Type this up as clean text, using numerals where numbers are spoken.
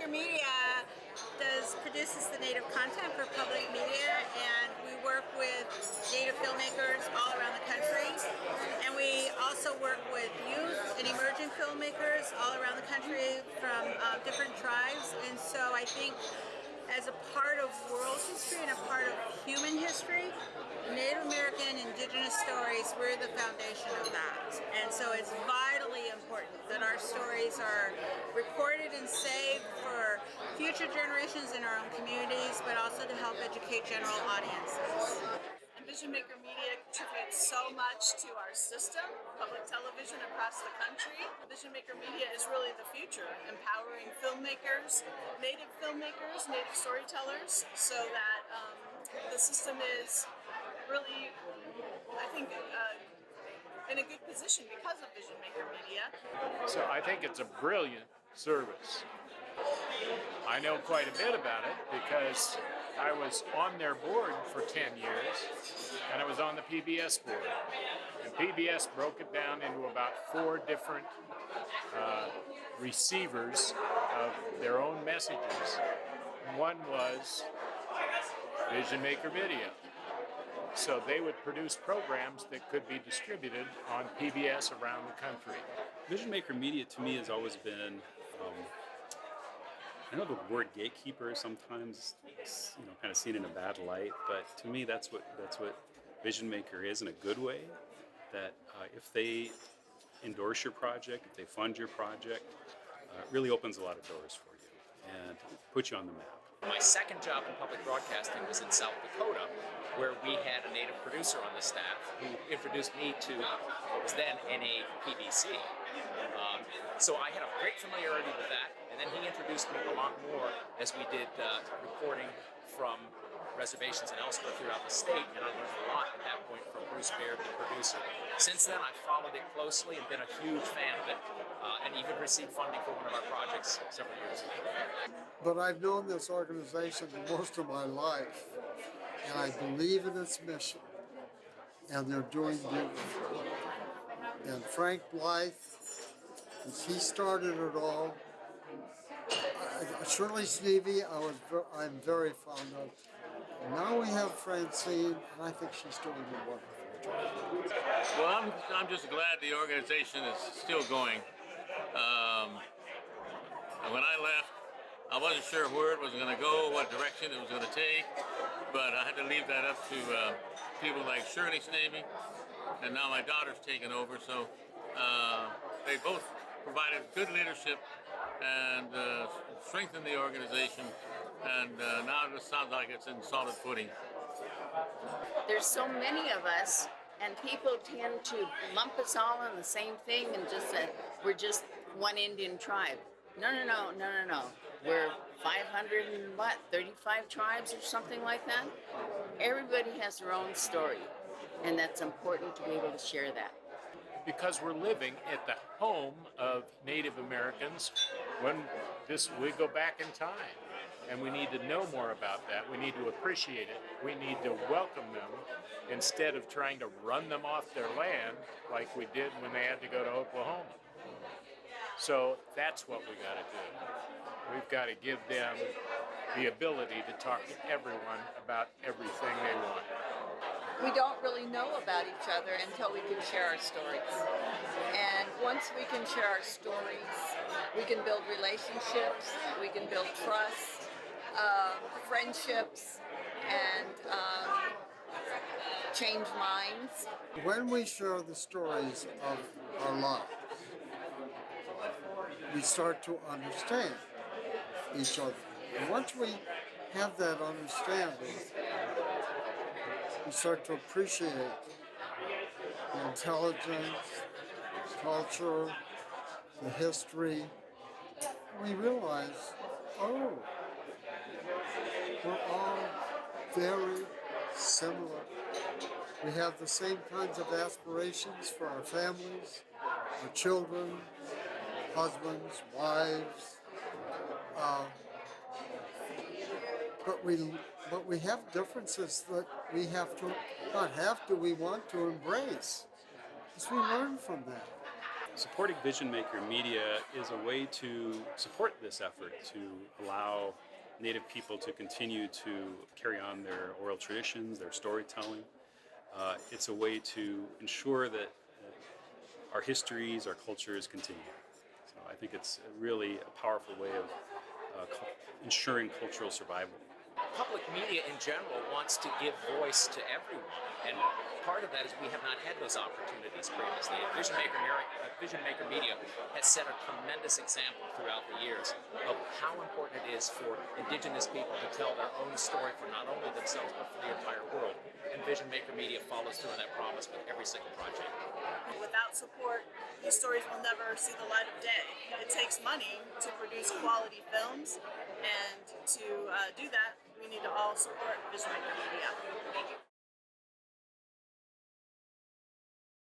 Maker Media produces the Native content for public media, and we work with Native filmmakers all around the country. And we also work with youth and emerging filmmakers all around the country from different tribes. And so I think as a part of world history and a part of human history, Native American indigenous stories, we're the foundation of that. And so it's vitally important that our stories are recorded and saved for future generations in our own communities, but also to help educate general audiences. Vision Maker Media contributes so much to our system, public television across the country. Vision Maker Media is really the future, empowering filmmakers, Native storytellers, so that the system is really, I think, in a good position because of Vision Maker Media. So I think it's a brilliant service. I know quite a bit about it because I was on their board for 10 years, and I was on the PBS board. And PBS broke it down into about 4 different receivers of their own messages. One was Vision Maker Video. So they would produce programs that could be distributed on PBS around the country. Vision Maker Media to me has always been, I know the word gatekeeper sometimes, kind of seen in a bad light, but to me that's what Vision Maker is in a good way. That if they endorse your project, if they fund your project, it really opens a lot of doors for you and puts you on the map. My second job in public broadcasting was in South Dakota, where we had a Native producer on the staff who introduced me to what was then NAPBC. So I had a great familiarity with that, and then he introduced me a lot more as we did reporting from reservations and elsewhere throughout the state, and I learned a lot at that point from Bruce Baird, the producer. Since then, I've followed it closely and been a huge fan of it, and even received funding for one of our projects several years ago. But I've known this organization most of my life, and I believe in its mission, and they're doing beautifully. And Frank Blythe, as he started it all, Shirley Sneevy, I'm very fond of. And now we have Francine, and I think she's doing a wonderful job. Well, I'm just glad the organization is still going. When I left, I wasn't sure where it was going to go, what direction it was going to take, but I had to leave that up to people like Shirley Sneevy, and now my daughter's taken over, so they both provided good leadership and strengthened the organization, and now it just sounds like it's in solid footing. There's so many of us, and people tend to lump us all in the same thing and just say we're just one Indian tribe. No. We're 535 tribes or something like that. Everybody has their own story, and that's important to be able to share that. Because we're living at the home of Native Americans when we go back in time. And we need to know more about that. We need to appreciate it. We need to welcome them instead of trying to run them off their land like we did when they had to go to Oklahoma. So that's what we got to do. We've got to give them the ability to talk to everyone about everything they want. We don't really know about each other until we can share our stories. And once we can share our stories, we can build relationships, we can build trust, friendships, and change minds. When we share the stories of our lives, we start to understand each other. And once we have that understanding, we start to appreciate the intelligence, culture, the history. We realize, we're all very similar. We have the same kinds of aspirations for our families, our children, husbands, wives. But we have differences that we we want to embrace. Because we learn from that. supporting Vision Maker Media is a way to support this effort to allow Native people to continue to carry on their oral traditions, their storytelling. It's a way to ensure that our histories, our cultures continue. So I think it's really a powerful way of ensuring cultural survival. Public media in general wants to give voice to everyone, and part of that is we have not had those opportunities previously. Vision Maker Media has set a tremendous example throughout the years of how important it is for Indigenous people to tell their own story for not only themselves but for the entire world. And Vision Maker Media follows through on that promise with every single project. Without support, these stories will never see the light of day. It takes money to produce quality films, and to do that, we need to all support Vision Maker Media.